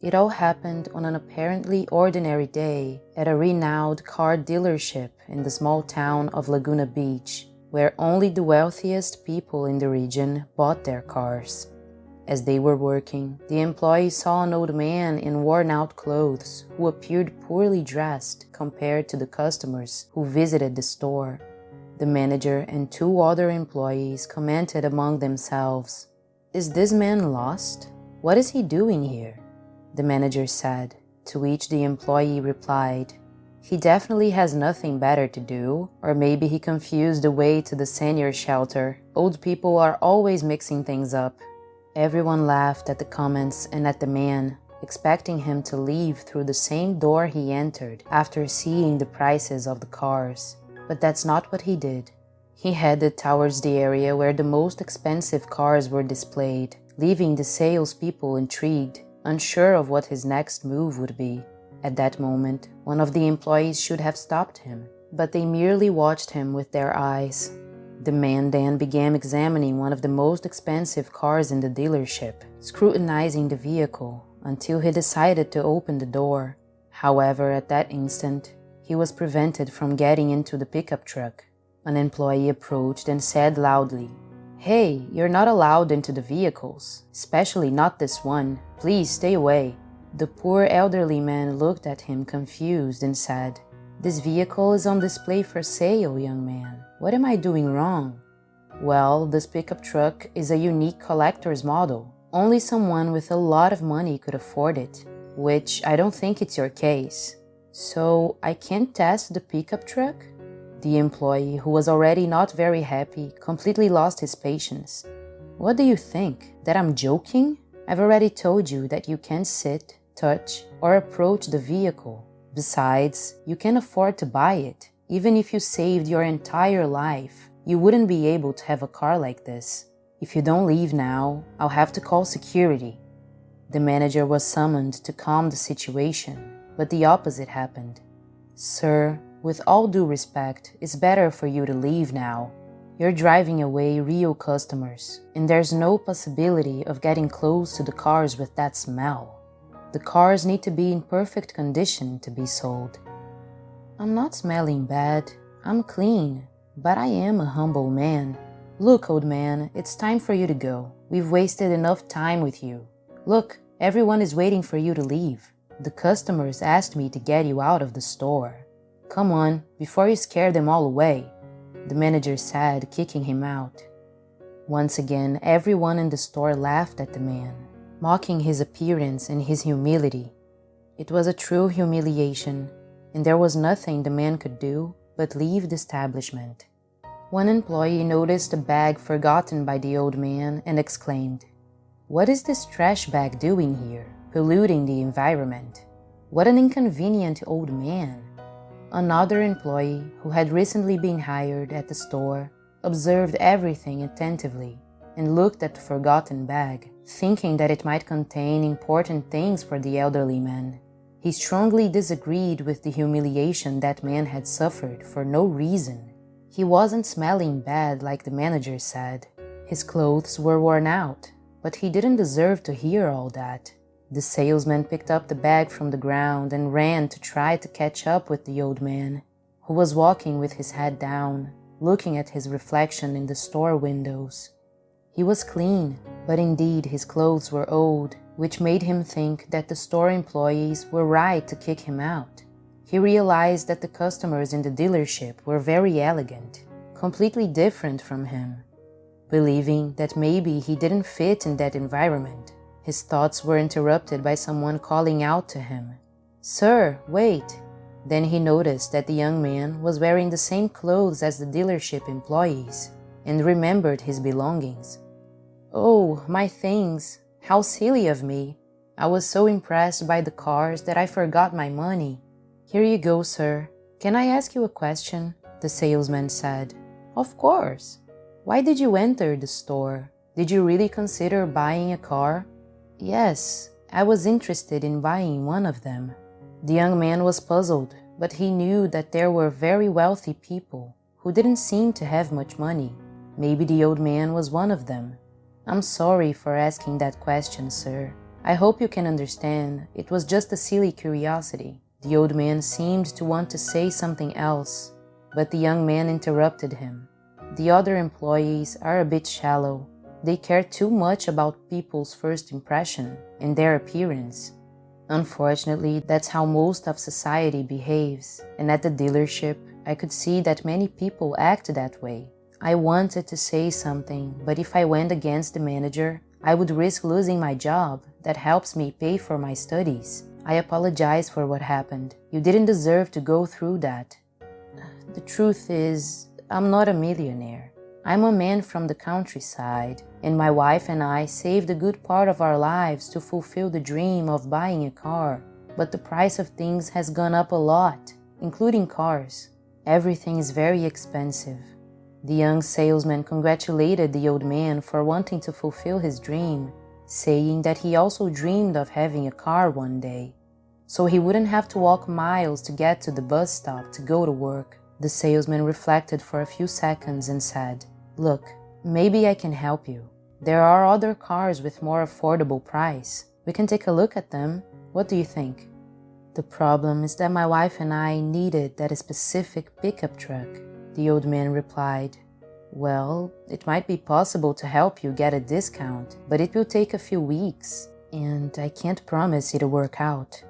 It all happened on an apparently ordinary day at a renowned car dealership in the small town of Laguna Beach, where only the wealthiest people in the region bought their cars. As they were working, the employee saw an old man in worn-out clothes who appeared poorly dressed compared to the customers who visited the store. The manager and two other employees commented among themselves, "Is this man lost? What is he doing here?" The manager said, to which the employee replied, "He definitely has nothing better to do, or maybe he confused the way to the senior shelter. Old people are always mixing things up." Everyone laughed at the comments and at the man, expecting him to leave through the same door he entered after seeing the prices of the cars. But that's not what he did. He headed towards the area where the most expensive cars were displayed, leaving the salespeople intrigued, unsure of what his next move would be. At that moment, one of the employees should have stopped him, but they merely watched him with their eyes. The man then began examining one of the most expensive cars in the dealership, scrutinizing the vehicle until he decided to open the door. However, at that instant, he was prevented from getting into the pickup truck. An employee approached and said loudly, "Hey, you're not allowed into the vehicles, especially not this one. Please stay away." The poor elderly man looked at him confused and said, "This vehicle is on display for sale, young man. What am I doing wrong?" "Well, this pickup truck is a unique collector's model. Only someone with a lot of money could afford it, which I don't think it's your case. So I can't test the pickup truck?" The employee, who was already not very happy, completely lost his patience. "What do you think? That I'm joking? I've already told you that you can't sit, touch, or approach the vehicle. Besides, you can't afford to buy it. Even if you saved your entire life, you wouldn't be able to have a car like this. If you don't leave now, I'll have to call security." The manager was summoned to calm the situation, but the opposite happened. "Sir, with all due respect, it's better for you to leave now. You're driving away real customers, and there's no possibility of getting close to the cars with that smell. The cars need to be in perfect condition to be sold." "I'm not smelling bad. I'm clean, but I am a humble man. Look, old man, it's time for you to go. We've wasted enough time with you. Look, everyone is waiting for you to leave. The customers asked me to get you out of the store. Come on, before you scare them all away," the manager said, kicking him out. Once again, everyone in the store laughed at the man, mocking his appearance and his humility. It was a true humiliation, and there was nothing the man could do but leave the establishment. One employee noticed a bag forgotten by the old man and exclaimed, "What is this trash bag doing here, polluting the environment? What an inconvenient old man." Another employee, who had recently been hired at the store, observed everything attentively and looked at the forgotten bag, thinking that it might contain important things for the elderly man. He strongly disagreed with the humiliation that man had suffered for no reason. He wasn't smelling bad like the manager said. His clothes were worn out, but he didn't deserve to hear all that. The salesman picked up the bag from the ground and ran to try to catch up with the old man, who was walking with his head down, looking at his reflection in the store windows. He was clean, but indeed his clothes were old, which made him think that the store employees were right to kick him out. He realized that the customers in the dealership were very elegant, completely different from him. Believing that maybe he didn't fit in that environment, his thoughts were interrupted by someone calling out to him, "Sir, wait." Then he noticed that the young man was wearing the same clothes as the dealership employees and remembered his belongings. "Oh, my things. How silly of me. I was so impressed by the cars that I forgot my money. Here you go, sir. Can I ask you a question?" the salesman said. "Of course. Why did you enter the store? Did you really consider buying a car?" "Yes, I was interested in buying one of them." The young man was puzzled, but he knew that there were very wealthy people who didn't seem to have much money. Maybe the old man was one of them. "I'm sorry for asking that question, sir. I hope you can understand, it was just a silly curiosity." The old man seemed to want to say something else, but the young man interrupted him. "The other employees are a bit shallow. They care too much about people's first impression and their appearance. Unfortunately, that's how most of society behaves, and at the dealership, I could see that many people act that way. I wanted to say something, but if I went against the manager, I would risk losing my job that helps me pay for my studies. I apologize for what happened. You didn't deserve to go through that. The truth is, I'm not a millionaire. I'm a man from the countryside, and my wife and I saved a good part of our lives to fulfill the dream of buying a car. But the price of things has gone up a lot, including cars. Everything is very expensive." The young salesman congratulated the old man for wanting to fulfill his dream, saying that he also dreamed of having a car one day, so he wouldn't have to walk miles to get to the bus stop to go to work. The salesman reflected for a few seconds and said, "Look, maybe I can help you. There are other cars with more affordable price. We can take a look at them. What do you think?" "The problem is that my wife and I needed that specific pickup truck," the old man replied. "Well, it might be possible to help you get a discount, but it will take a few weeks, and I can't promise it'll work out."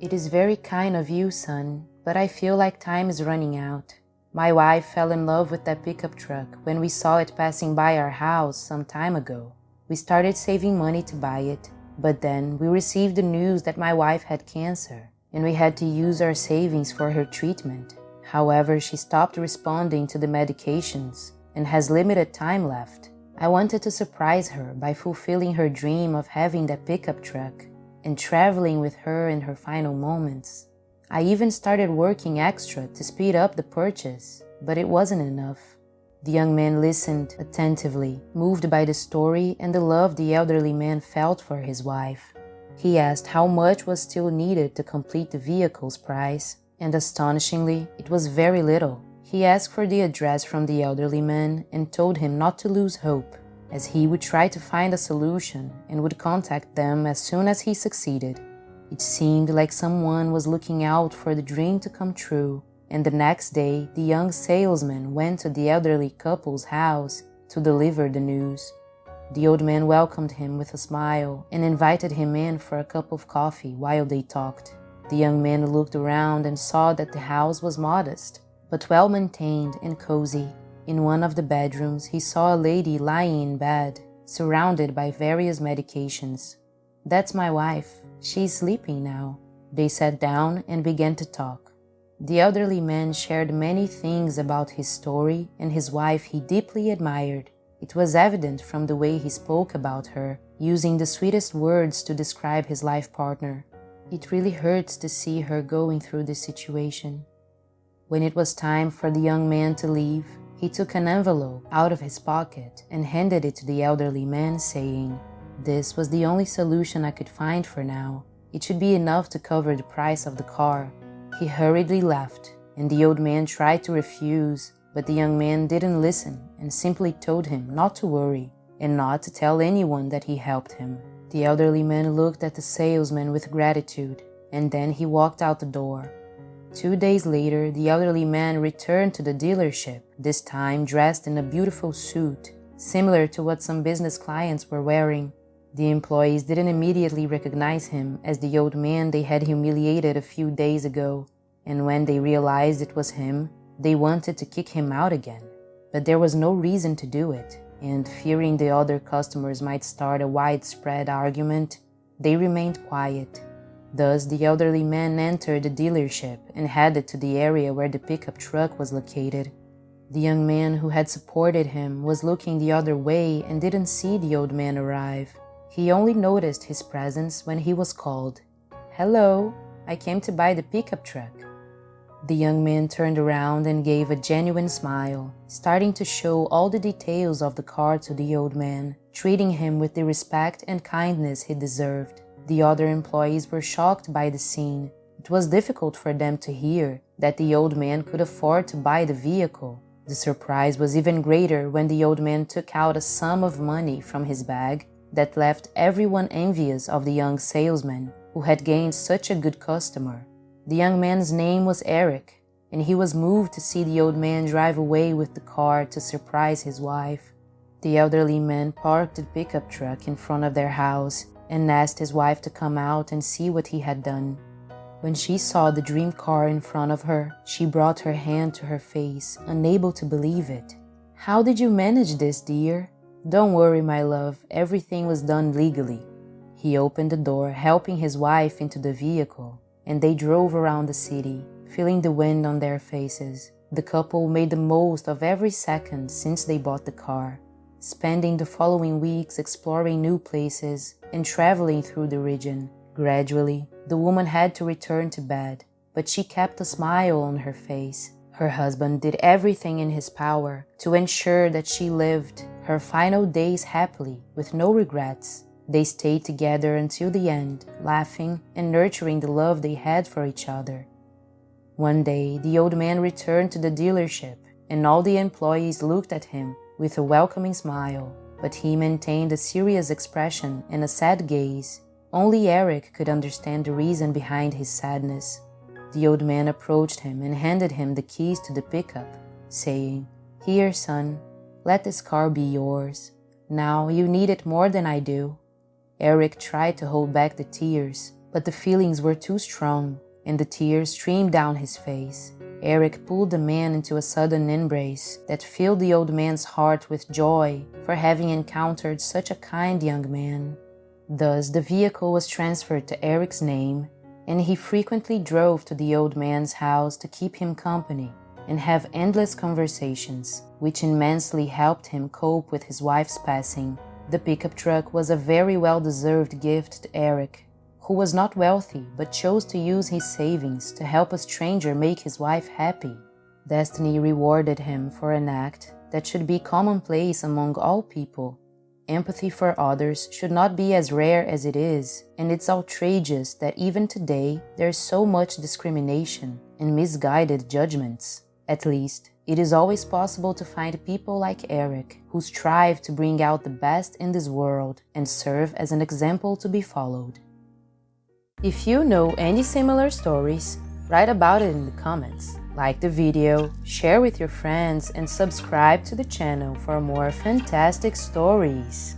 "It is very kind of you, son, but I feel like time is running out. My wife fell in love with that pickup truck when we saw it passing by our house some time ago. We started saving money to buy it, but then we received the news that my wife had cancer, and we had to use our savings for her treatment. However, she stopped responding to the medications and has limited time left. I wanted to surprise her by fulfilling her dream of having that pickup truck and traveling with her in her final moments. I even started working extra to speed up the purchase, but it wasn't enough." The young man listened attentively, moved by the story and the love the elderly man felt for his wife. He asked how much was still needed to complete the vehicle's price, and astonishingly, it was very little. He asked for the address from the elderly man and told him not to lose hope, as he would try to find a solution and would contact them as soon as he succeeded. It seemed like someone was looking out for the dream to come true, and the next day the young salesman went to the elderly couple's house to deliver the news. The old man welcomed him with a smile and invited him in for a cup of coffee while they talked. The young man looked around and saw that the house was modest, but well-maintained and cozy. In one of the bedrooms, he saw a lady lying in bed, surrounded by various medications. "That's my wife. She's sleeping now." They sat down and began to talk. The elderly man shared many things about his story and his wife he deeply admired. It was evident from the way he spoke about her, using the sweetest words to describe his life partner. It really hurts to see her going through this situation. When it was time for the young man to leave, he took an envelope out of his pocket and handed it to the elderly man, saying, "This was the only solution I could find for now. It should be enough to cover the price of the car." He hurriedly left, and the old man tried to refuse, but the young man didn't listen and simply told him not to worry and not to tell anyone that he helped him. The elderly man looked at the salesman with gratitude, and then he walked out the door. 2 days later, the elderly man returned to the dealership, this time dressed in a beautiful suit, similar to what some business clients were wearing. The employees didn't immediately recognize him as the old man they had humiliated a few days ago, and when they realized it was him, they wanted to kick him out again. But there was no reason to do it, and fearing the other customers might start a widespread argument, they remained quiet. Thus, the elderly man entered the dealership and headed to the area where the pickup truck was located. The young man who had supported him was looking the other way and didn't see the old man arrive. He only noticed his presence when he was called. "Hello, I came to buy the pickup truck." The young man turned around and gave a genuine smile, starting to show all the details of the car to the old man, treating him with the respect and kindness he deserved. The other employees were shocked by the scene. It was difficult for them to hear that the old man could afford to buy the vehicle. The surprise was even greater when the old man took out a sum of money from his bag, that left everyone envious of the young salesman who had gained such a good customer. The young man's name was Eric, and he was moved to see the old man drive away with the car to surprise his wife. The elderly man parked the pickup truck in front of their house and asked his wife to come out and see what he had done. When she saw the dream car in front of her, she brought her hand to her face, unable to believe it. "How did you manage this, dear?" "Don't worry, my love, everything was done legally." He opened the door, helping his wife into the vehicle, and they drove around the city, feeling the wind on their faces. The couple made the most of every second since they bought the car, spending the following weeks exploring new places and traveling through the region. Gradually, the woman had to return to bed, but she kept a smile on her face. Her husband did everything in his power to ensure that she lived her final days happily, with no regrets. They stayed together until the end, laughing and nurturing the love they had for each other. One day, the old man returned to the dealership, and all the employees looked at him with a welcoming smile, but he maintained a serious expression and a sad gaze. Only Eric could understand the reason behind his sadness. The old man approached him and handed him the keys to the pickup, saying, "Here, son, let this car be yours. Now you need it more than I do." Eric tried to hold back the tears, but the feelings were too strong, and the tears streamed down his face. Eric pulled the man into a sudden embrace that filled the old man's heart with joy for having encountered such a kind young man. Thus, the vehicle was transferred to Eric's name, and he frequently drove to the old man's house to keep him company and have endless conversations, which immensely helped him cope with his wife's passing. The pickup truck was a very well-deserved gift to Eric, who was not wealthy but chose to use his savings to help a stranger make his wife happy. Destiny rewarded him for an act that should be commonplace among all people. Empathy for others should not be as rare as it is, and it's outrageous that even today there's so much discrimination and misguided judgments. At least, it is always possible to find people like Eric who strive to bring out the best in this world and serve as an example to be followed. If you know any similar stories, write about it in the comments. Like the video, share with your friends, and subscribe to the channel for more fantastic stories.